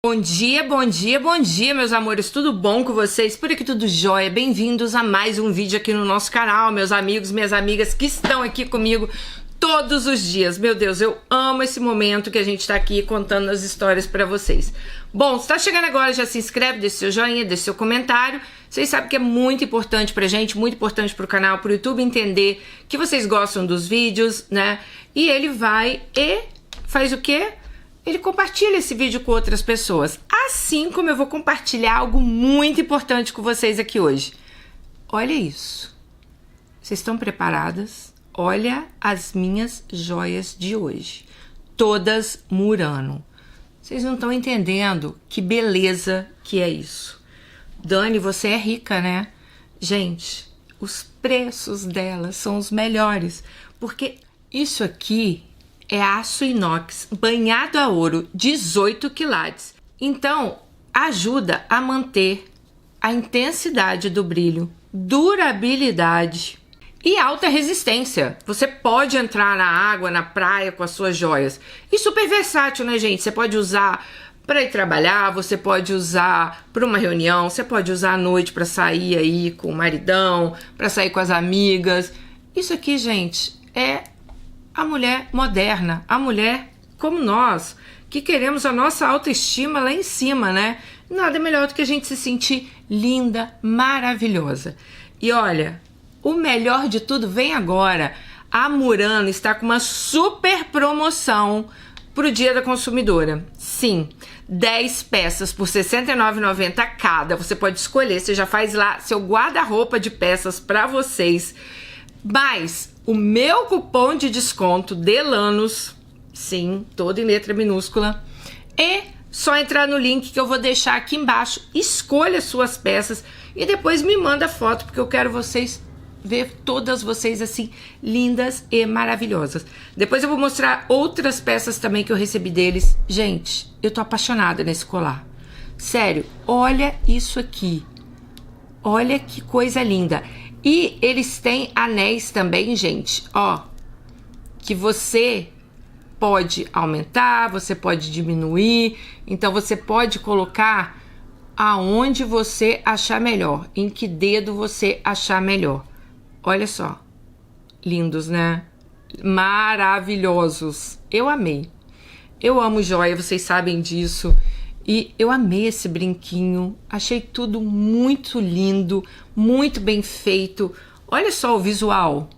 Bom dia, bom dia, bom dia, meus amores, tudo bom com vocês? Por aqui tudo jóia, bem-vindos a mais um vídeo aqui no nosso canal, meus amigos, minhas amigas que estão aqui comigo todos os dias. Meu Deus, eu amo esse momento que a gente tá aqui contando as histórias pra vocês. Bom, se tá chegando agora, já se inscreve, deixa seu joinha, deixa seu comentário. Vocês sabem que é muito importante pra gente, muito importante pro canal, pro YouTube entender que vocês gostam dos vídeos, né? E ele vai e faz o quê? Ele compartilha esse vídeo com outras pessoas. Assim como eu vou compartilhar algo muito importante com vocês aqui hoje. Olha isso. Vocês estão preparadas? Olha as minhas joias de hoje. Todas Murano. Vocês não estão entendendo que beleza que é isso. Dani, você é rica, né? Gente, os preços delas são os melhores. Porque isso aqui é aço inox banhado a ouro, 18 quilates. Então, ajuda a manter a intensidade do brilho, durabilidade e alta resistência. Você pode entrar na água, na praia com as suas joias. E super versátil, né, gente? Você pode usar para ir trabalhar, você pode usar para uma reunião, você pode usar à noite para sair aí com o maridão, para sair com as amigas. Isso aqui, gente, é a mulher moderna, a mulher como nós, que queremos a nossa autoestima lá em cima, né? Nada melhor do que a gente se sentir linda, maravilhosa. E olha, o melhor de tudo vem agora. A Murano está com uma super promoção para o Dia da Consumidora. Sim, 10 peças por R$ 69,90 cada. Você pode escolher, você já faz lá seu guarda-roupa de peças para vocês. Mas o meu cupom de desconto DELANOS, sim, todo em letra minúscula, é só entrar no link que eu vou deixar aqui embaixo, escolha suas peças e depois me manda foto, porque eu quero ver todas vocês assim, lindas e maravilhosas. Depois eu vou mostrar outras peças também que eu recebi deles. Gente, eu tô apaixonada nesse colar. Sério, olha isso aqui. Olha que coisa linda. E eles têm anéis também, gente, ó, que você pode aumentar, você pode diminuir, então você pode colocar aonde você achar melhor, em que dedo você achar melhor. Olha só, lindos, né? Maravilhosos. Eu amei. Eu amo joia, vocês sabem disso. E eu amei esse brinquinho, achei tudo muito lindo, muito bem feito. Olha só o visual,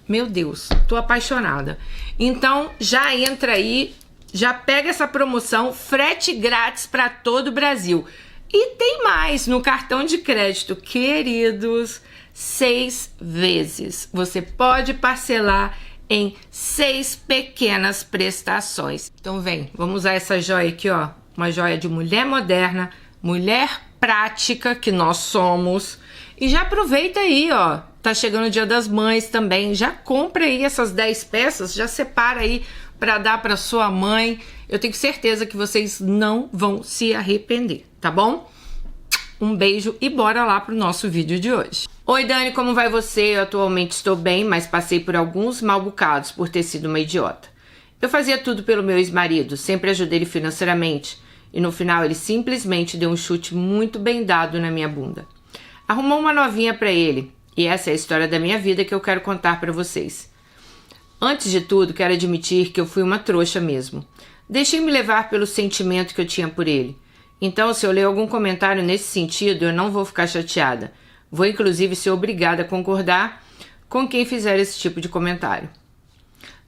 meu Deus, tô apaixonada. Então já entra aí, já pega essa promoção, frete grátis para todo o Brasil. E tem mais, no cartão de crédito, queridos, 6 vezes. Você pode parcelar em 6 pequenas prestações. Então vem, vamos usar essa joia aqui, ó. Uma joia de mulher moderna, mulher prática que nós somos. E já aproveita aí, ó. Tá chegando o Dia das Mães também. Já compra aí essas 10 peças, já separa aí para dar para sua mãe. Eu tenho certeza que vocês não vão se arrepender, tá bom? Um beijo e bora lá pro nosso vídeo de hoje. Oi, Dani, como vai você? Eu atualmente estou bem, mas passei por alguns mal bocados por ter sido uma idiota. Eu fazia tudo pelo meu ex-marido, sempre ajudei ele financeiramente. E no final ele simplesmente deu um chute muito bem dado na minha bunda. Arrumou uma novinha pra ele. E essa é a história da minha vida que eu quero contar pra vocês. Antes de tudo, quero admitir que eu fui uma trouxa mesmo. Deixei-me levar pelo sentimento que eu tinha por ele. Então, se eu ler algum comentário nesse sentido, eu não vou ficar chateada. Vou inclusive ser obrigada a concordar com quem fizer esse tipo de comentário.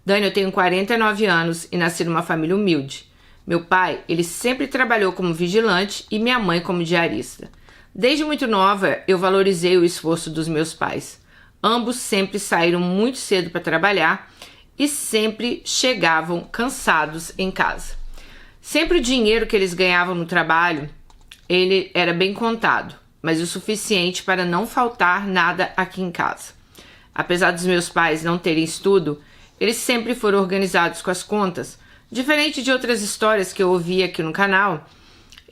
Dani, eu tenho 49 anos e nasci numa família humilde. Meu pai, ele sempre trabalhou como vigilante e minha mãe como diarista. Desde muito nova, eu valorizei o esforço dos meus pais. Ambos sempre saíram muito cedo para trabalhar e sempre chegavam cansados em casa. Sempre o dinheiro que eles ganhavam no trabalho, ele era bem contado, mas o suficiente para não faltar nada aqui em casa. Apesar dos meus pais não terem estudo, eles sempre foram organizados com as contas, diferente de outras histórias que eu ouvi aqui no canal.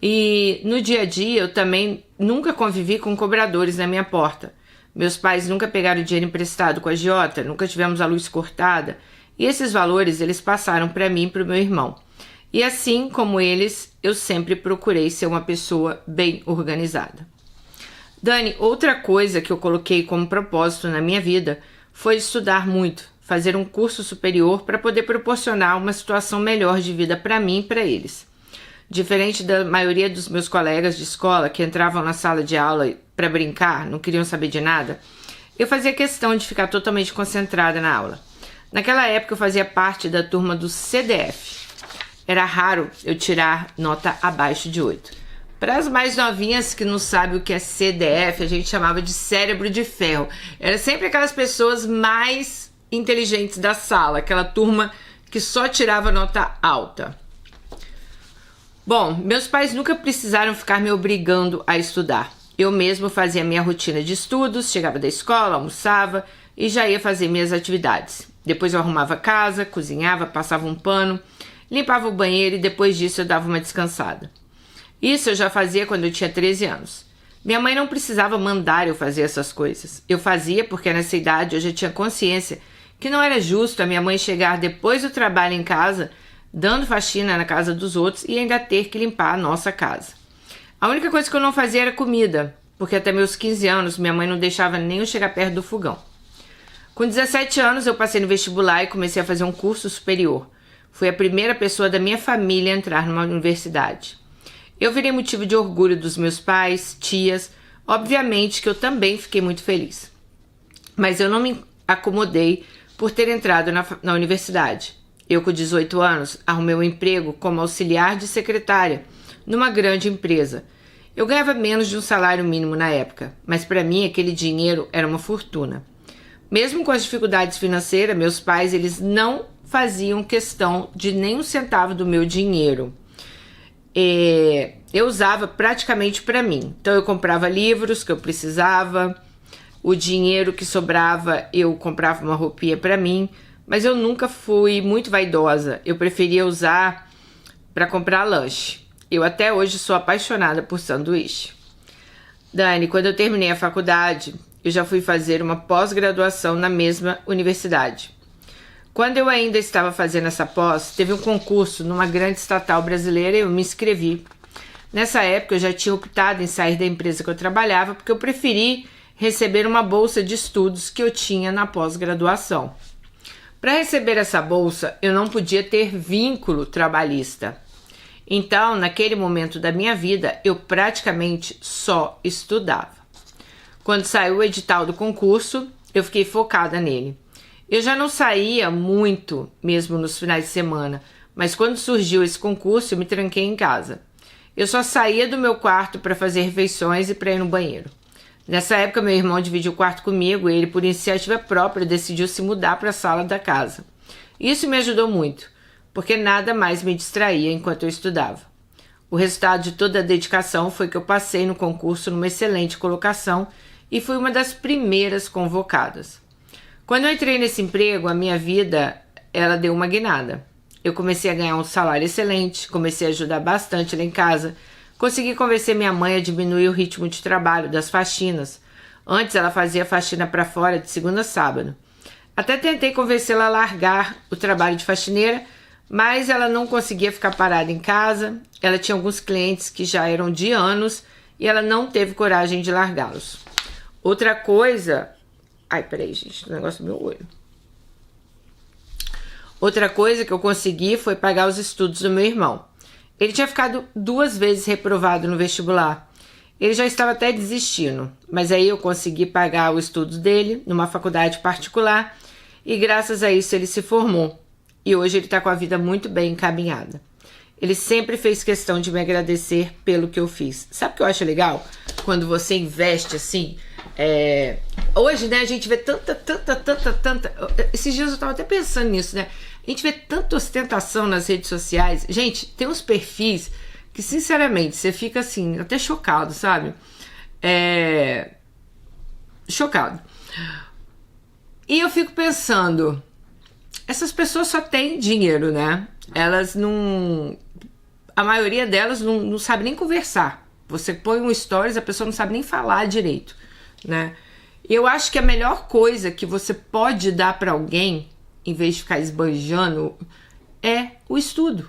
E no dia a dia eu também nunca convivi com cobradores na minha porta. Meus pais nunca pegaram dinheiro emprestado com a agiota, nunca tivemos a luz cortada. E esses valores eles passaram para mim e para o meu irmão. E assim como eles, eu sempre procurei ser uma pessoa bem organizada. Dani, outra coisa que eu coloquei como propósito na minha vida foi estudar muito, fazer um curso superior para poder proporcionar uma situação melhor de vida para mim e para eles. Diferente da maioria dos meus colegas de escola que entravam na sala de aula para brincar, não queriam saber de nada, eu fazia questão de ficar totalmente concentrada na aula. Naquela época eu fazia parte da turma do CDF. Era raro eu tirar nota abaixo de 8. Para as mais novinhas que não sabem o que é CDF, a gente chamava de cérebro de ferro. Era sempre aquelas pessoas mais inteligentes da sala, aquela turma que só tirava nota alta. Bom, meus pais nunca precisaram ficar me obrigando a estudar. Eu mesmo fazia minha rotina de estudos, chegava da escola, almoçava e já ia fazer minhas atividades. Depois eu arrumava a casa, cozinhava, passava um pano, limpava o banheiro e depois disso eu dava uma descansada. Isso eu já fazia quando eu tinha 13 anos. Minha mãe não precisava mandar eu fazer essas coisas. Eu fazia porque nessa idade eu já tinha consciência que não era justo a minha mãe chegar depois do trabalho em casa, dando faxina na casa dos outros e ainda ter que limpar a nossa casa. A única coisa que eu não fazia era comida, porque até meus 15 anos minha mãe não deixava nem eu chegar perto do fogão. Com 17 anos eu passei no vestibular e comecei a fazer um curso superior. Fui a primeira pessoa da minha família a entrar numa universidade. Eu virei motivo de orgulho dos meus pais, tias, obviamente que eu também fiquei muito feliz. Mas eu não me acomodei por ter entrado na universidade. Eu, com 18 anos, arrumei um emprego como auxiliar de secretária numa grande empresa. Eu ganhava menos de um salário mínimo na época, mas para mim aquele dinheiro era uma fortuna. Mesmo com as dificuldades financeiras, meus pais eles não faziam questão de nem um centavo do meu dinheiro. Eu usava praticamente para mim. Então eu comprava livros que eu precisava, o dinheiro que sobrava eu comprava uma roupinha para mim, mas eu nunca fui muito vaidosa. Eu preferia usar para comprar lanche. Eu até hoje sou apaixonada por sanduíche. Dani, quando eu terminei a faculdade, eu já fui fazer uma pós-graduação na mesma universidade. Quando eu ainda estava fazendo essa pós, teve um concurso numa grande estatal brasileira e eu me inscrevi. Nessa época eu já tinha optado em sair da empresa que eu trabalhava porque eu preferi receber uma bolsa de estudos que eu tinha na pós-graduação. Para receber essa bolsa, eu não podia ter vínculo trabalhista. Então, naquele momento da minha vida, eu praticamente só estudava. Quando saiu o edital do concurso, eu fiquei focada nele. Eu já não saía muito, mesmo nos finais de semana, mas quando surgiu esse concurso, eu me tranquei em casa. Eu só saía do meu quarto para fazer refeições e para ir no banheiro. Nessa época, meu irmão dividiu o quarto comigo e ele, por iniciativa própria, decidiu se mudar para a sala da casa. Isso me ajudou muito, porque nada mais me distraía enquanto eu estudava. O resultado de toda a dedicação foi que eu passei no concurso numa excelente colocação e fui uma das primeiras convocadas. Quando eu entrei nesse emprego, a minha vida, ela deu uma guinada. Eu comecei a ganhar um salário excelente, comecei a ajudar bastante lá em casa, consegui convencer minha mãe a diminuir o ritmo de trabalho, das faxinas. Antes ela fazia faxina para fora de segunda a sábado. Até tentei convencê-la a largar o trabalho de faxineira, mas ela não conseguia ficar parada em casa. Ela tinha alguns clientes que já eram de anos e ela não teve coragem de largá-los. Outra coisa... Ai, peraí, gente, o negócio do meu olho. Outra coisa que eu consegui foi pagar os estudos do meu irmão. Ele tinha ficado 2 vezes reprovado no vestibular. Ele já estava até desistindo, mas aí eu consegui pagar os estudos dele numa faculdade particular e graças a isso ele se formou. E hoje ele está com a vida muito bem encaminhada. Ele sempre fez questão de me agradecer pelo que eu fiz. Sabe o que eu acho legal? Quando você investe assim... Hoje, né, a gente vê tanta... Esses dias eu tava até pensando nisso, né? A gente vê tanta ostentação nas redes sociais. Gente, tem uns perfis que, sinceramente, você fica assim, até chocado, sabe? Chocado. E eu fico pensando, essas pessoas só têm dinheiro, né? Elas não... A maioria delas não sabe nem conversar. Você põe um stories, a pessoa não sabe nem falar direito, né? E eu acho que a melhor coisa que você pode dar para alguém, em vez de ficar esbanjando, é o estudo.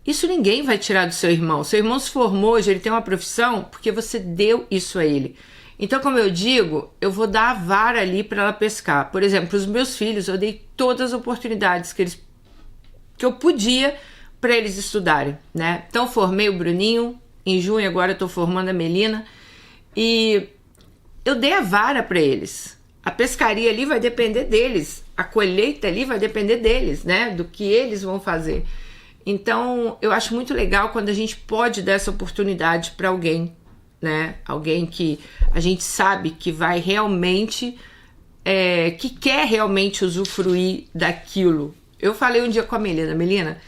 Isso ninguém vai tirar do seu irmão. Seu irmão se formou hoje, ele tem uma profissão porque você deu isso a ele. Então, como eu digo, eu vou dar a vara ali para ela pescar. Por exemplo, para os meus filhos, eu dei todas as oportunidades que eu podia para eles estudarem, né? Então, formei o Bruninho, em junho agora eu tô formando a Melina, e eu dei a vara para eles. A pescaria ali vai depender deles, a colheita ali vai depender deles, né? Do que eles vão fazer. Então, eu acho muito legal quando a gente pode dar essa oportunidade para alguém, né? Alguém que a gente sabe que vai realmente, que quer realmente usufruir daquilo. Eu falei um dia com a Melina,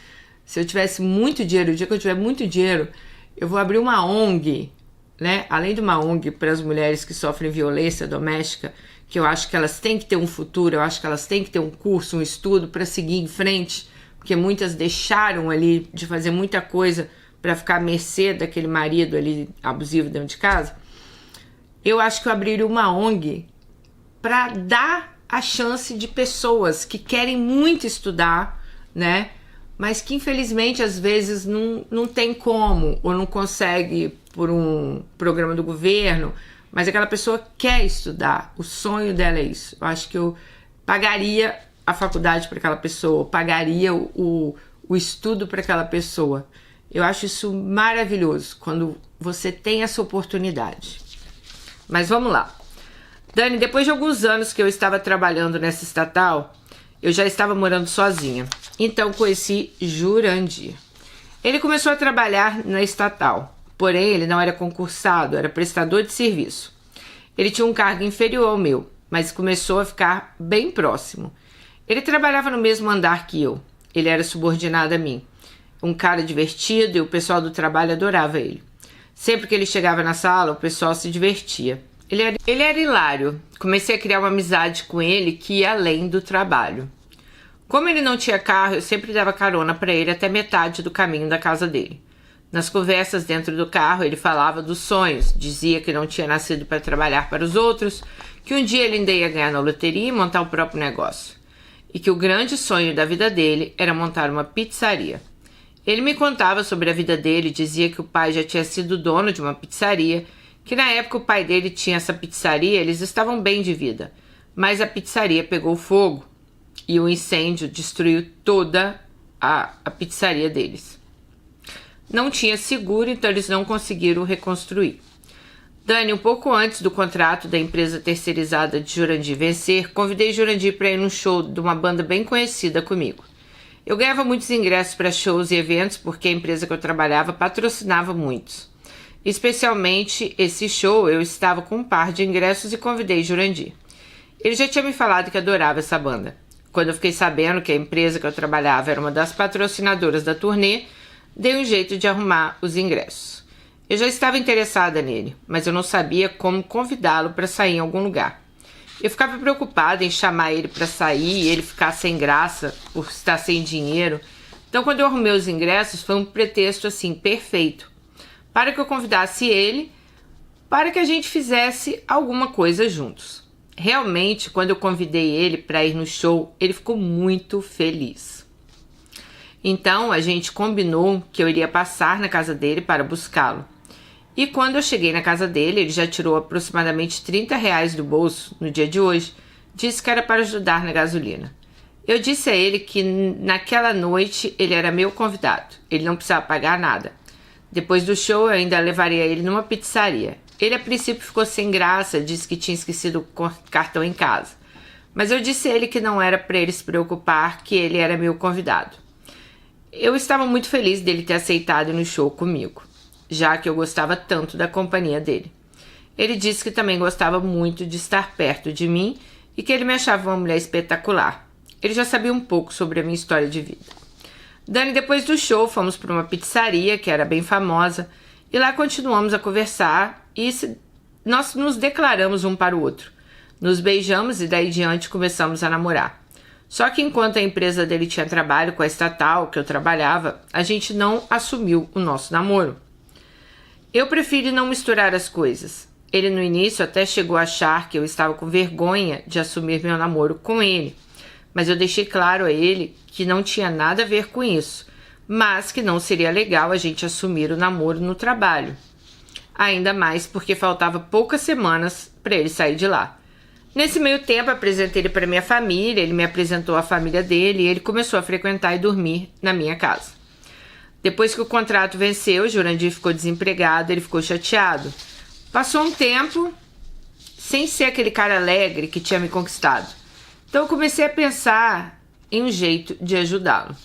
se eu tivesse muito dinheiro, o dia que eu tiver muito dinheiro, eu vou abrir uma ONG, né? Além de uma ONG para as mulheres que sofrem violência doméstica, que eu acho que elas têm que ter um futuro, eu acho que elas têm que ter um curso, um estudo para seguir em frente, porque muitas deixaram ali de fazer muita coisa para ficar à mercê daquele marido ali abusivo dentro de casa. Eu acho que eu abriria uma ONG para dar a chance de pessoas que querem muito estudar, né? Mas que infelizmente às vezes não tem como, ou não consegue por um programa do governo, mas aquela pessoa quer estudar, o sonho dela é isso. Eu acho que eu pagaria a faculdade para aquela pessoa, pagaria o estudo para aquela pessoa. Eu acho isso maravilhoso, quando você tem essa oportunidade. Mas vamos lá. Dani, depois de alguns anos que eu estava trabalhando nessa estatal, eu já estava morando sozinha. Então conheci Jurandir. Ele começou a trabalhar na estatal, porém ele não era concursado, era prestador de serviço. Ele tinha um cargo inferior ao meu, mas começou a ficar bem próximo. Ele trabalhava no mesmo andar que eu. Ele era subordinado a mim. Um cara divertido e o pessoal do trabalho adorava ele. Sempre que ele chegava na sala, o pessoal se divertia. Ele era hilário. Comecei a criar uma amizade com ele que ia além do trabalho. Como ele não tinha carro, eu sempre dava carona para ele até metade do caminho da casa dele. Nas conversas dentro do carro, ele falava dos sonhos, dizia que não tinha nascido para trabalhar para os outros, que um dia ele ainda ia ganhar na loteria e montar o próprio negócio. E que o grande sonho da vida dele era montar uma pizzaria. Ele me contava sobre a vida dele, dizia que o pai já tinha sido dono de uma pizzaria, que na época o pai dele tinha essa pizzaria, eles estavam bem de vida. Mas a pizzaria pegou fogo e o incêndio destruiu toda a pizzaria deles. Não tinha seguro, então eles não conseguiram reconstruir. Dani, um pouco antes do contrato da empresa terceirizada de Jurandir vencer, convidei Jurandir para ir num show de uma banda bem conhecida comigo. Eu ganhava muitos ingressos para shows e eventos porque a empresa que eu trabalhava patrocinava muitos. Especialmente esse show, eu estava com um par de ingressos e convidei Jurandir. Ele já tinha me falado que adorava essa banda. Quando eu fiquei sabendo que a empresa que eu trabalhava era uma das patrocinadoras da turnê, dei um jeito de arrumar os ingressos. Eu já estava interessada nele, mas eu não sabia como convidá-lo para sair em algum lugar. Eu ficava preocupada em chamar ele para sair e ele ficar sem graça por estar sem dinheiro. Então, quando eu arrumei os ingressos, foi um pretexto assim perfeito para que eu convidasse ele, para que a gente fizesse alguma coisa juntos. Realmente, quando eu convidei ele para ir no show, ele ficou muito feliz. Então, a gente combinou que eu iria passar na casa dele para buscá-lo. E quando eu cheguei na casa dele, ele já tirou aproximadamente R$30 do bolso no dia de hoje, disse que era para ajudar na gasolina. Eu disse a ele que naquela noite ele era meu convidado, ele não precisava pagar nada. Depois do show eu ainda levaria ele numa pizzaria. Ele a princípio ficou sem graça, disse que tinha esquecido o cartão em casa. Mas eu disse a ele que não era para ele se preocupar, que ele era meu convidado. Eu estava muito feliz dele ter aceitado ir no show comigo, já que eu gostava tanto da companhia dele. Ele disse que também gostava muito de estar perto de mim e que ele me achava uma mulher espetacular. Ele já sabia um pouco sobre a minha história de vida. Dani, depois do show, fomos para uma pizzaria que era bem famosa e lá continuamos a conversar e nós nos declaramos um para o outro. Nos beijamos e daí diante começamos a namorar. Só que enquanto a empresa dele tinha trabalho com a estatal que eu trabalhava, a gente não assumiu o nosso namoro. Eu prefiro não misturar as coisas. Ele no início até chegou a achar que eu estava com vergonha de assumir meu namoro com ele, mas eu deixei claro a ele que não tinha nada a ver com isso, mas que não seria legal a gente assumir o namoro no trabalho. Ainda mais porque faltava poucas semanas para ele sair de lá. Nesse meio tempo, apresentei ele para minha família, ele me apresentou a família dele e ele começou a frequentar e dormir na minha casa. Depois que o contrato venceu, Jurandir ficou desempregado, ele ficou chateado. Passou um tempo sem ser aquele cara alegre que tinha me conquistado. Então eu comecei a pensar em um jeito de ajudá-lo.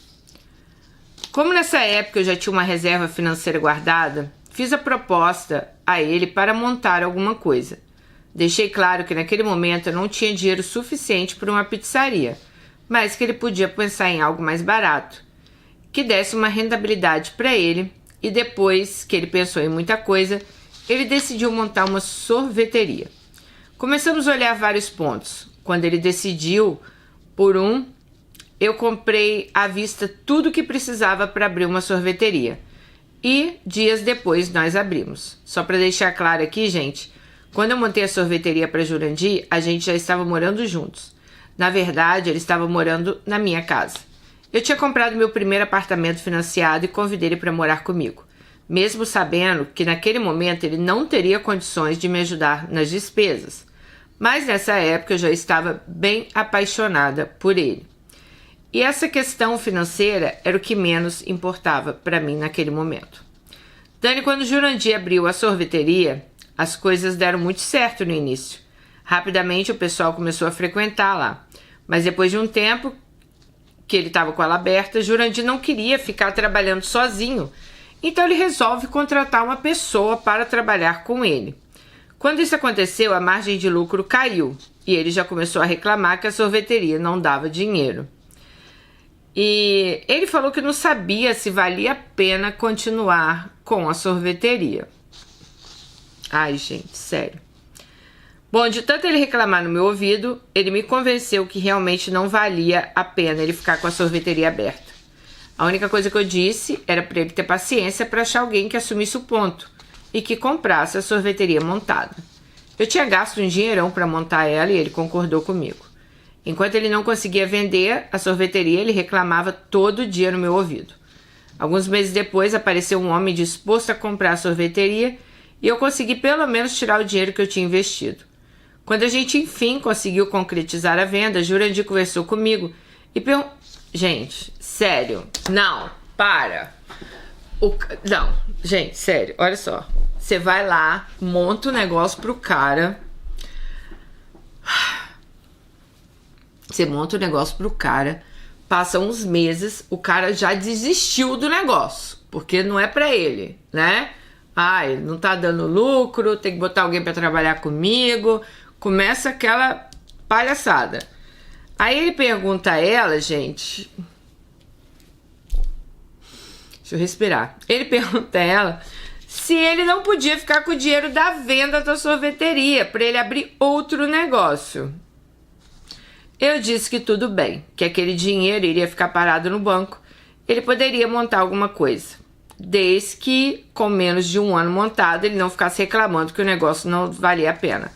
Como nessa época eu já tinha uma reserva financeira guardada, fiz a proposta a ele para montar alguma coisa. Deixei claro que naquele momento eu não tinha dinheiro suficiente para uma pizzaria, mas que ele podia pensar em algo mais barato, que desse uma rentabilidade para ele, e depois que ele pensou em muita coisa, ele decidiu montar uma sorveteria. Começamos a olhar vários pontos. Quando ele decidiu por um, eu comprei à vista tudo que precisava para abrir uma sorveteria. E dias depois nós abrimos. Só para deixar claro aqui, gente, quando eu montei a sorveteria para Jurandir, a gente já estava morando juntos. Na verdade, ele estava morando na minha casa. Eu tinha comprado meu primeiro apartamento financiado e convidei ele para morar comigo, mesmo sabendo que naquele momento ele não teria condições de me ajudar nas despesas. Mas nessa época eu já estava bem apaixonada por ele. E essa questão financeira era o que menos importava para mim naquele momento. Dani, quando Jurandir abriu a sorveteria, as coisas deram muito certo no início. Rapidamente o pessoal começou a frequentar lá. Mas depois de um tempo que ele estava com ela aberta, Jurandir não queria ficar trabalhando sozinho. Então ele resolve contratar uma pessoa para trabalhar com ele. Quando isso aconteceu, a margem de lucro caiu e ele já começou a reclamar que a sorveteria não dava dinheiro. E ele falou que não sabia se valia a pena continuar com a sorveteria. Ai, gente, sério. Bom, de tanto ele reclamar no meu ouvido, ele me convenceu que realmente não valia a pena ele ficar com a sorveteria aberta. A única coisa que eu disse era para ele ter paciência para achar alguém que assumisse o ponto e que comprasse a sorveteria montada. Eu tinha gasto um dinheirão para montar ela e ele concordou comigo. Enquanto ele não conseguia vender a sorveteria, ele reclamava todo dia no meu ouvido. Alguns meses depois, apareceu um homem disposto a comprar a sorveteria e eu consegui pelo menos tirar o dinheiro que eu tinha investido. Quando a gente, enfim, conseguiu concretizar a venda, Jurandir conversou comigo e perguntou... Gente, sério, não, para. Não, gente, sério, olha só. Você vai lá, monta o negócio pro cara. Você monta o negócio pro cara, passa uns meses, o cara já desistiu do negócio, porque não é pra ele, né? Ai, não tá dando lucro, tem que botar alguém pra trabalhar comigo. Começa aquela palhaçada. Aí ele pergunta a ela, gente... Deixa eu respirar. Ele pergunta a ela se ele não podia ficar com o dinheiro da venda da sorveteria para ele abrir outro negócio. Eu disse que tudo bem, que aquele dinheiro iria ficar parado no banco. Ele poderia montar alguma coisa, desde que com menos de um ano montado ele não ficasse reclamando que o negócio não valia a pena.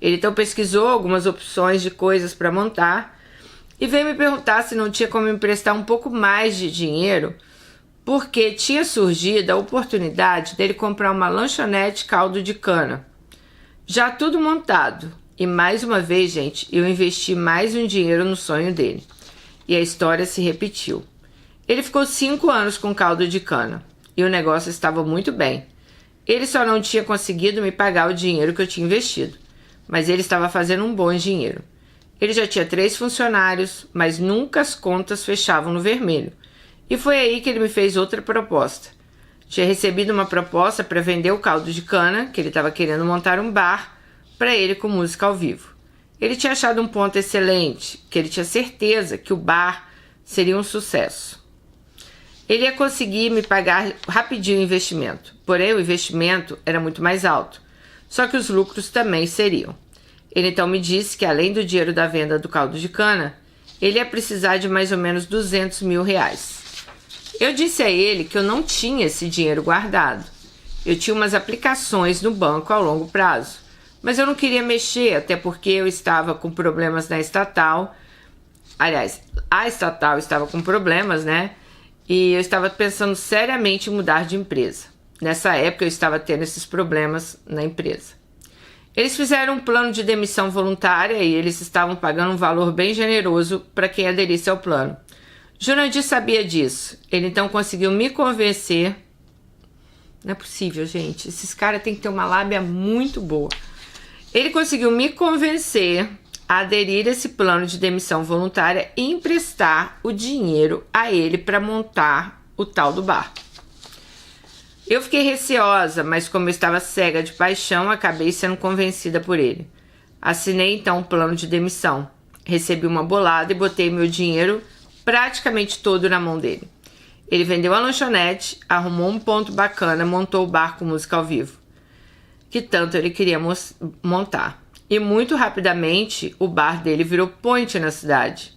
Ele então pesquisou algumas opções de coisas para montar e veio me perguntar se não tinha como me emprestar um pouco mais de dinheiro, porque tinha surgido a oportunidade dele comprar uma lanchonete caldo de cana. Já tudo montado. E mais uma vez, gente, eu investi mais um dinheiro no sonho dele. E a história se repetiu. Ele ficou 5 anos com caldo de cana. E o negócio estava muito bem. Ele só não tinha conseguido me pagar o dinheiro que eu tinha investido. Mas ele estava fazendo um bom dinheiro. Ele já tinha 3 funcionários, mas nunca as contas fechavam no vermelho. E foi aí que ele me fez outra proposta. Tinha recebido uma proposta para vender o caldo de cana, que ele estava querendo montar um bar para ele com música ao vivo. Ele tinha achado um ponto excelente, que ele tinha certeza que o bar seria um sucesso. Ele ia conseguir me pagar rapidinho o investimento, porém o investimento era muito mais alto, só que os lucros também seriam. Ele então me disse que além do dinheiro da venda do caldo de cana, ele ia precisar de mais ou menos 200 mil reais. Eu disse a ele que eu não tinha esse dinheiro guardado. Eu tinha umas aplicações no banco a longo prazo, mas eu não queria mexer, até porque eu estava com problemas na estatal. Aliás, a estatal estava com problemas, né? e eu estava pensando seriamente em mudar de empresa. Nessa época eu estava tendo esses problemas na empresa. Eles fizeram um plano de demissão voluntária e eles estavam pagando um valor bem generoso para quem aderisse ao plano. Jurandir sabia disso. Ele então conseguiu me convencer. Não é possível, gente. Esses caras têm que ter uma lábia muito boa. Ele conseguiu me convencer a aderir a esse plano de demissão voluntária e emprestar o dinheiro a ele para montar o tal do bar. Eu fiquei receosa, mas como eu estava cega de paixão, acabei sendo convencida por ele. Assinei então um plano de demissão. Recebi uma bolada e botei meu dinheiro praticamente todo na mão dele. Ele vendeu a lanchonete, arrumou um ponto bacana, montou o bar com música ao vivo, que tanto ele queria montar. E muito rapidamente o bar dele virou point na cidade.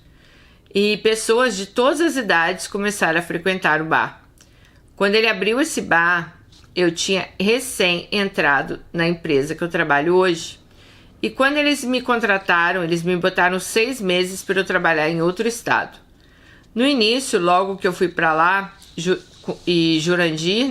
E pessoas de todas as idades começaram a frequentar o bar. Quando ele abriu esse bar, eu tinha recém entrado na empresa que eu trabalho hoje. E quando eles me contrataram, eles me botaram 6 meses para eu trabalhar em outro estado. No início, logo que eu fui para lá, e Jurandir,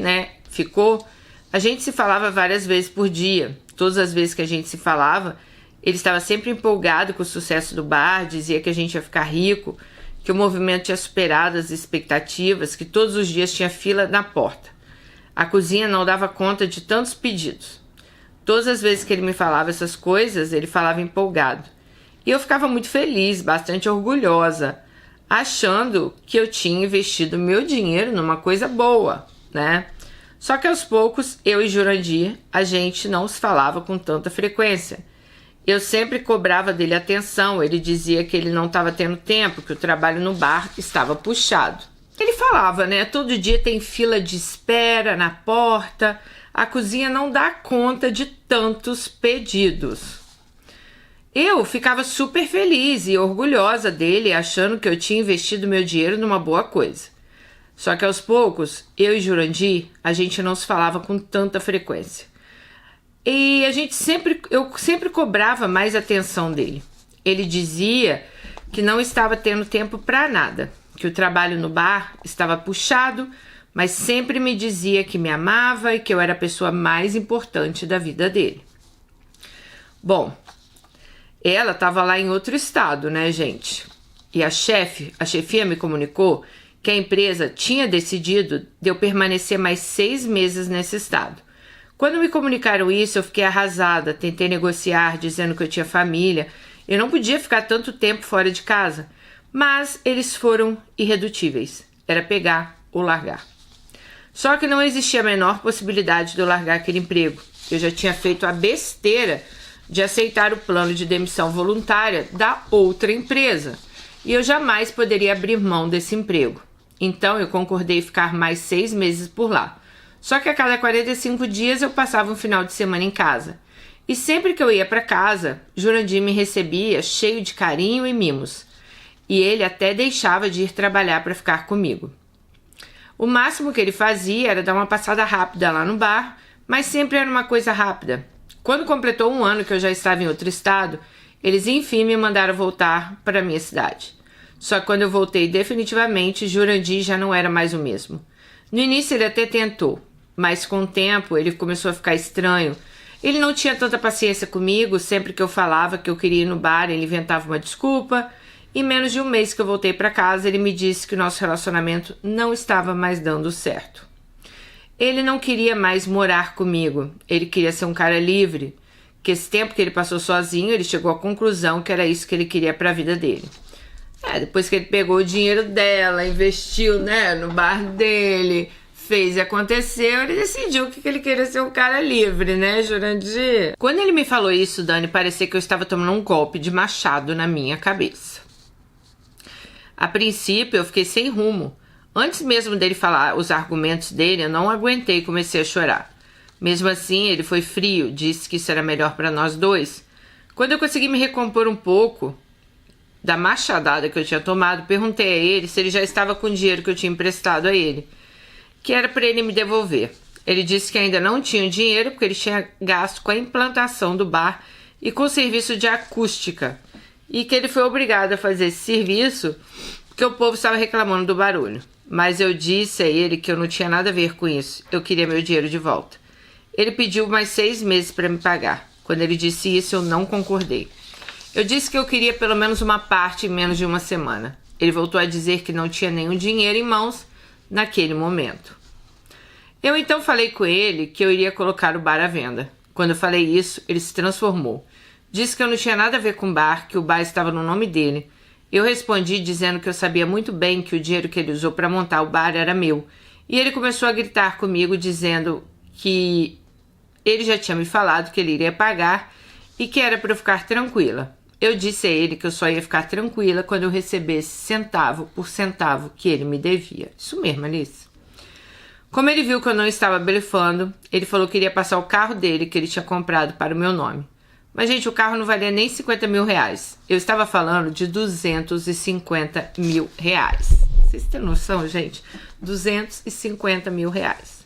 ficou, a gente se falava várias vezes por dia. Todas as vezes que a gente se falava, ele estava sempre empolgado com o sucesso do bar, dizia que a gente ia ficar rico, que o movimento tinha superado as expectativas, que todos os dias tinha fila na porta. A cozinha não dava conta de tantos pedidos. Todas as vezes que ele me falava essas coisas, ele falava empolgado. E eu ficava muito feliz, bastante orgulhosa, achando que eu tinha investido meu dinheiro numa coisa boa, né? Só que aos poucos, eu e Jurandir, a gente não se falava com tanta frequência. Eu sempre cobrava dele atenção, ele dizia que ele não estava tendo tempo, que o trabalho no bar estava puxado. Ele falava, todo dia tem fila de espera na porta, a cozinha não dá conta de tantos pedidos. Eu ficava super feliz e orgulhosa dele, achando que eu tinha investido meu dinheiro numa boa coisa. Só que aos poucos, eu e Jurandir, a gente não se falava com tanta frequência. E eu sempre cobrava mais atenção dele. Ele dizia que não estava tendo tempo para nada, que o trabalho no bar estava puxado, mas sempre me dizia que me amava e que eu era a pessoa mais importante da vida dele. Bom, ela estava lá em outro estado, gente? E a chefia me comunicou que a empresa tinha decidido de eu permanecer mais 6 meses nesse estado. Quando me comunicaram isso, eu fiquei arrasada, tentei negociar, dizendo que eu tinha família, eu não podia ficar tanto tempo fora de casa, mas eles foram irredutíveis, era pegar ou largar. Só que não existia a menor possibilidade de eu largar aquele emprego. Eu já tinha feito a besteira de aceitar o plano de demissão voluntária da outra empresa, e eu jamais poderia abrir mão desse emprego. Então eu concordei ficar mais 6 meses por lá. Só que a cada 45 dias eu passava um final de semana em casa. E sempre que eu ia para casa, Jurandir me recebia cheio de carinho e mimos. E ele até deixava de ir trabalhar para ficar comigo. O máximo que ele fazia era dar uma passada rápida lá no bar, mas sempre era uma coisa rápida. Quando completou 1 ano que eu já estava em outro estado, eles enfim me mandaram voltar para a minha cidade. Só que quando eu voltei definitivamente, Jurandir já não era mais o mesmo. No início ele até tentou, mas com o tempo ele começou a ficar estranho. Ele não tinha tanta paciência comigo, sempre que eu falava que eu queria ir no bar, ele inventava uma desculpa. Em menos de 1 mês que eu voltei para casa, ele me disse que o nosso relacionamento não estava mais dando certo. Ele não queria mais morar comigo, ele queria ser um cara livre, que esse tempo que ele passou sozinho, ele chegou à conclusão que era isso que ele queria para a vida dele. Depois que ele pegou o dinheiro dela, investiu, no bar dele, fez e aconteceu, ele decidiu que ele queria ser um cara livre, Jurandir? Quando ele me falou isso, Dani, parecia que eu estava tomando um golpe de machado na minha cabeça. A princípio, eu fiquei sem rumo. Antes mesmo dele falar os argumentos dele, eu não aguentei e comecei a chorar. Mesmo assim, ele foi frio, disse que isso era melhor para nós dois. Quando eu consegui me recompor um pouco da machadada que eu tinha tomado, perguntei a ele se ele já estava com o dinheiro que eu tinha emprestado a ele, que era para ele me devolver. Ele disse que ainda não tinha o dinheiro porque ele tinha gasto com a implantação do bar e com o serviço de acústica, e que ele foi obrigado a fazer esse serviço porque o povo estava reclamando do barulho. mas eu disse a ele que eu não tinha nada a ver com isso. Eu queria meu dinheiro de volta. Ele pediu mais 6 meses para me pagar. Quando ele disse isso, eu não concordei. Eu disse que eu queria pelo menos uma parte em menos de uma semana. Ele voltou a dizer que não tinha nenhum dinheiro em mãos naquele momento. Eu então falei com ele que eu iria colocar o bar à venda. Quando eu falei isso, ele se transformou. Disse que eu não tinha nada a ver com o bar, que o bar estava no nome dele. Eu respondi dizendo que eu sabia muito bem que o dinheiro que ele usou para montar o bar era meu. E ele começou a gritar comigo dizendo que ele já tinha me falado que ele iria pagar e que era para eu ficar tranquila. Eu disse a ele que eu só ia ficar tranquila quando eu recebesse centavo por centavo que ele me devia. Isso mesmo, Alice. Como ele viu que eu não estava blefando, ele falou que iria passar o carro dele que ele tinha comprado para o meu nome. Mas, gente, o carro não valia nem 50 mil reais. Eu estava falando de 250 mil reais. Vocês têm noção, gente? 250 mil reais.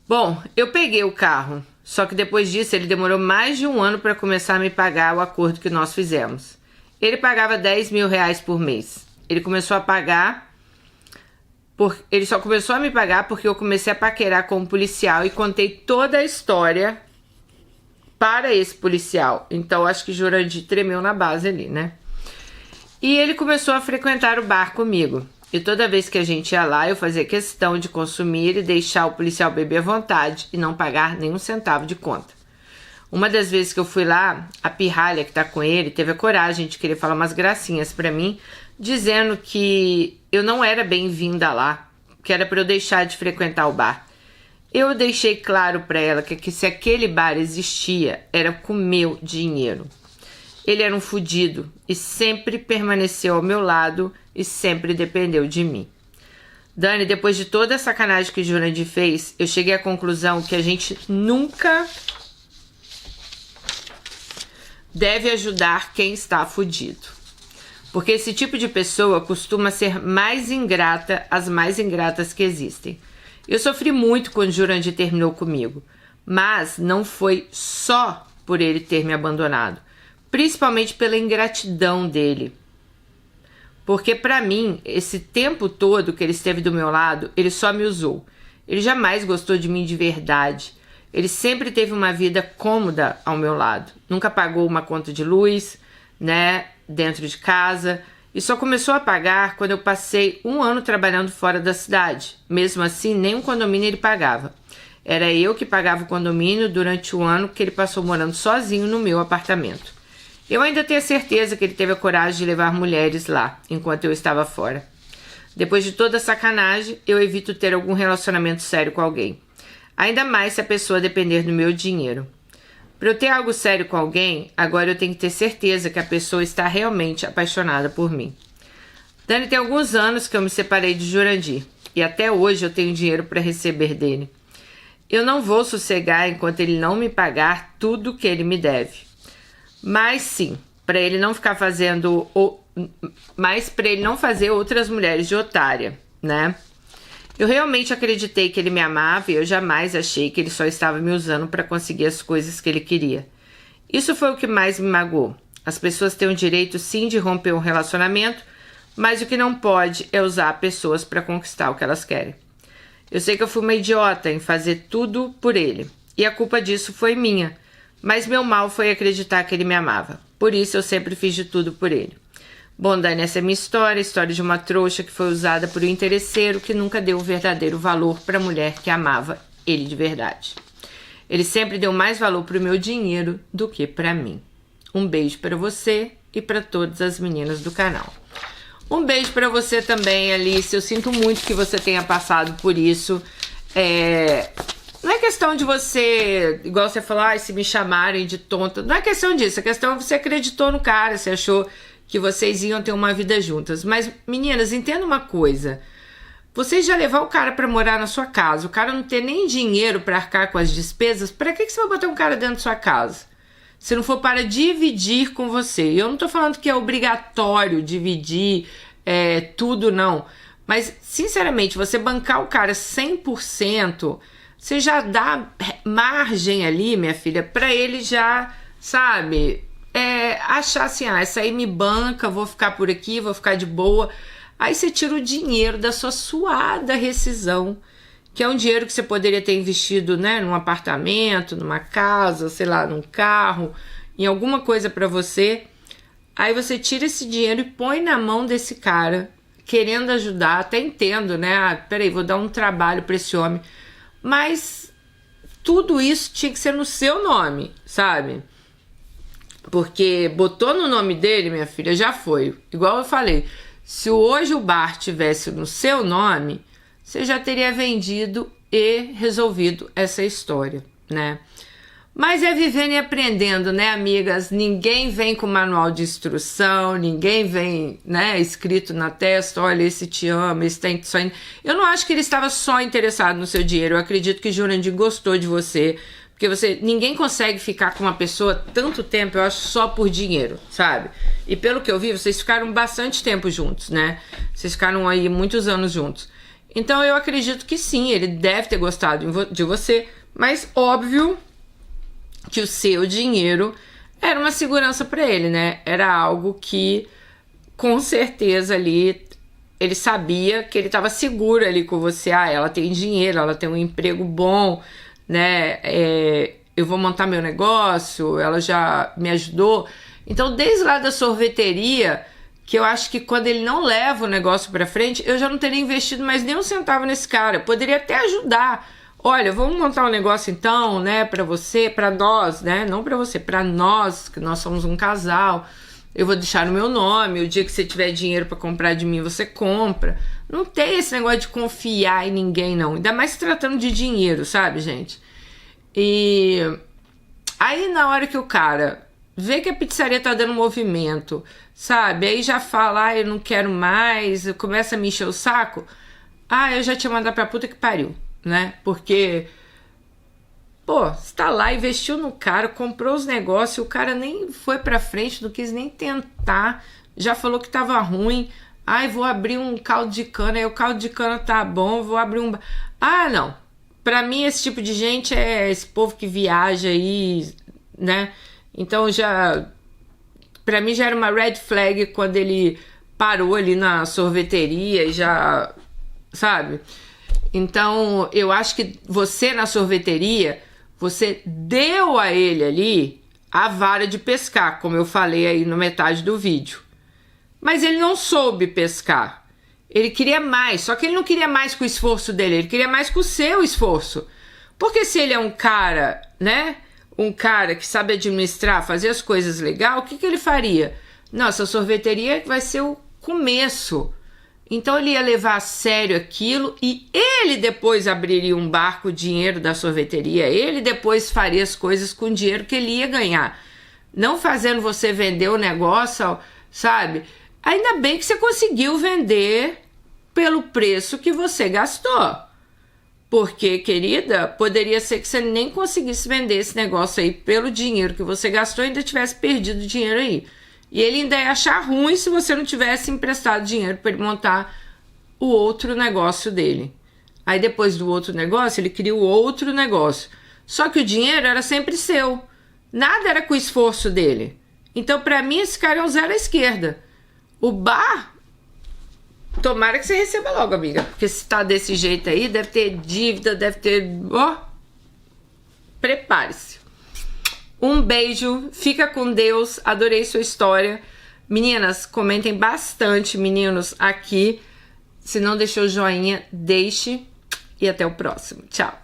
Bom, eu peguei o carro. Só que depois disso, ele demorou mais de um ano para começar a me pagar o acordo que nós fizemos. Ele pagava 10 mil reais por mês. Ele só começou a me pagar porque eu comecei a paquerar com um policial e contei toda a história para esse policial. Então, acho que Jurandir tremeu na base ali, né? E ele começou a frequentar o bar comigo. E toda vez que a gente ia lá, eu fazia questão de consumir e deixar o policial beber à vontade e não pagar nenhum centavo de conta. Uma das vezes que eu fui lá, a pirralha que tá com ele teve a coragem de querer falar umas gracinhas pra mim, dizendo que eu não era bem-vinda lá, que era pra eu deixar de frequentar o bar. Eu deixei claro pra ela que se aquele bar existia, era com meu dinheiro. Ele era um fudido e sempre permaneceu ao meu lado e sempre dependeu de mim. Dani, depois de toda a sacanagem que o Jurandir fez, eu cheguei à conclusão que a gente nunca deve ajudar quem está fudido. Porque esse tipo de pessoa costuma ser mais ingrata, as mais ingratas que existem. Eu sofri muito quando o Jurandir terminou comigo, mas não foi só por ele ter me abandonado, principalmente pela ingratidão dele. Porque pra mim, esse tempo todo que ele esteve do meu lado, ele só me usou. Ele jamais gostou de mim de verdade. Ele sempre teve uma vida cômoda ao meu lado. Nunca pagou uma conta de luz, né, dentro de casa. E só começou a pagar quando eu passei 1 ano trabalhando fora da cidade. Mesmo assim, nem um condomínio ele pagava. Era eu que pagava o condomínio durante o ano que ele passou morando sozinho no meu apartamento. Eu ainda tenho certeza que ele teve a coragem de levar mulheres lá, enquanto eu estava fora. Depois de toda a sacanagem, eu evito ter algum relacionamento sério com alguém. Ainda mais se a pessoa depender do meu dinheiro. Para eu ter algo sério com alguém, agora eu tenho que ter certeza que a pessoa está realmente apaixonada por mim. Dani, tem alguns anos que eu me separei de Jurandir. E até hoje eu tenho dinheiro para receber dele. Eu não vou sossegar enquanto ele não me pagar tudo que ele me deve. Mas sim, para ele não ficar fazendo... Mas para ele não fazer outras mulheres de otária, né? Eu realmente acreditei que ele me amava e eu jamais achei que ele só estava me usando para conseguir as coisas que ele queria. Isso foi o que mais me magoou. As pessoas têm o direito sim de romper um relacionamento, mas o que não pode é usar pessoas para conquistar o que elas querem. Eu sei que eu fui uma idiota em fazer tudo por ele, e a culpa disso foi minha, mas meu mal foi acreditar que ele me amava. Por isso eu sempre fiz de tudo por ele. Bom, Dani, essa é a minha história, a história de uma trouxa que foi usada por um interesseiro que nunca deu o verdadeiro valor para a mulher que amava ele de verdade. Ele sempre deu mais valor para o meu dinheiro do que para mim. Um beijo para você e para todas as meninas do canal. Um beijo para você também, Alice. Eu sinto muito que você tenha passado por isso. Não é questão de você, igual você falou, se me chamarem de tonta. Não é questão disso. A questão é que você acreditou no cara, você achou que vocês iam ter uma vida juntas. Mas, meninas, entenda uma coisa. Vocês já levar o cara pra morar na sua casa, o cara não ter nem dinheiro pra arcar com as despesas, pra que você vai botar um cara dentro da sua casa? Se não for para dividir com você. Eu não tô falando que é obrigatório dividir tudo, não. Mas, sinceramente, você bancar o cara 100%, você já dá margem ali, minha filha, pra ele já, sabe... achar assim, essa aí me banca, vou ficar por aqui, vou ficar de boa. Aí você tira o dinheiro da sua suada rescisão, que é um dinheiro que você poderia ter investido, né, num apartamento, numa casa, sei lá, num carro, em alguma coisa para você. Aí você tira esse dinheiro e põe na mão desse cara, querendo ajudar. Até entendo, né? Ah, peraí, vou dar um trabalho para esse homem. Mas tudo isso tinha que ser no seu nome, sabe? Porque botou no nome dele, minha filha, já foi. Igual eu falei, se hoje o bar tivesse no seu nome, você já teria vendido e resolvido essa história, né? Mas é vivendo e aprendendo, né, amigas? Ninguém vem com manual de instrução, ninguém vem, né, escrito na testa, olha, esse te ama, esse tem só... Eu não acho que ele estava só interessado no seu dinheiro, eu acredito que Jurandir gostou de você, porque ninguém consegue ficar com uma pessoa tanto tempo, eu acho, só por dinheiro, sabe? E pelo que eu vi, vocês ficaram bastante tempo juntos, né? Vocês ficaram aí muitos anos juntos. Então eu acredito que sim, ele deve ter gostado de você, mas óbvio que o seu dinheiro era uma segurança para ele, né? Era algo que, com certeza, ali, ele sabia que ele estava seguro ali com você. Ah, ela tem dinheiro, ela tem um emprego bom, né? Eu vou montar meu negócio, ela já me ajudou. Então, desde lá da sorveteria, que eu acho que quando ele não leva o negócio para frente, eu já não teria investido mais nem um centavo nesse cara. Eu poderia até ajudar. Olha, vamos montar um negócio então, né, pra você, pra nós, né, não pra você, pra nós, que nós somos um casal, eu vou deixar no meu nome, o dia que você tiver dinheiro pra comprar de mim, você compra. Não tem esse negócio de confiar em ninguém, não, ainda mais se tratando de dinheiro, sabe, gente? E aí na hora que o cara vê que a pizzaria tá dando movimento, sabe, aí já fala, ah, eu não quero mais, começa a me encher o saco, ah, eu já tinha mandado pra puta que pariu. Né? Porque, pô, você tá lá, investiu no cara, comprou os negócios, o cara nem foi pra frente, não quis nem tentar, já falou que tava ruim. Ai, vou abrir um caldo de cana, aí o caldo de cana tá bom, vou abrir um... Ah, não. Pra mim, esse tipo de gente é esse povo que viaja aí, né? Então, pra mim já era uma red flag quando ele parou ali na sorveteria e já, sabe? Então, eu acho que você na sorveteria, você deu a ele ali a vara de pescar, como eu falei aí na metade do vídeo. Mas ele não soube pescar. Ele queria mais, só que ele não queria mais com o esforço dele, ele queria mais com o seu esforço. Porque se ele é um cara, né? Um cara que sabe administrar, fazer as coisas legal, o que ele faria? Nossa, a sorveteria vai ser o começo. Então ele ia levar a sério aquilo e ele depois abriria um bar com o dinheiro da sorveteria, ele depois faria as coisas com o dinheiro que ele ia ganhar. Não fazendo você vender o negócio, sabe? Ainda bem que você conseguiu vender pelo preço que você gastou. Porque, querida, poderia ser que você nem conseguisse vender esse negócio aí pelo dinheiro que você gastou e ainda tivesse perdido dinheiro aí. E ele ainda ia achar ruim se você não tivesse emprestado dinheiro para ele montar o outro negócio dele. Aí depois do outro negócio, ele queria o outro negócio. Só que o dinheiro era sempre seu. Nada era com o esforço dele. Então, para mim, esse cara é um zero à esquerda. O bar, tomara que você receba logo, amiga. Porque se tá desse jeito aí, deve ter dívida, deve ter... Ó, prepare-se. Um beijo, fica com Deus, adorei sua história. Meninas, comentem bastante, meninos, aqui. Se não deixou o joinha, deixe. E até o próximo. Tchau.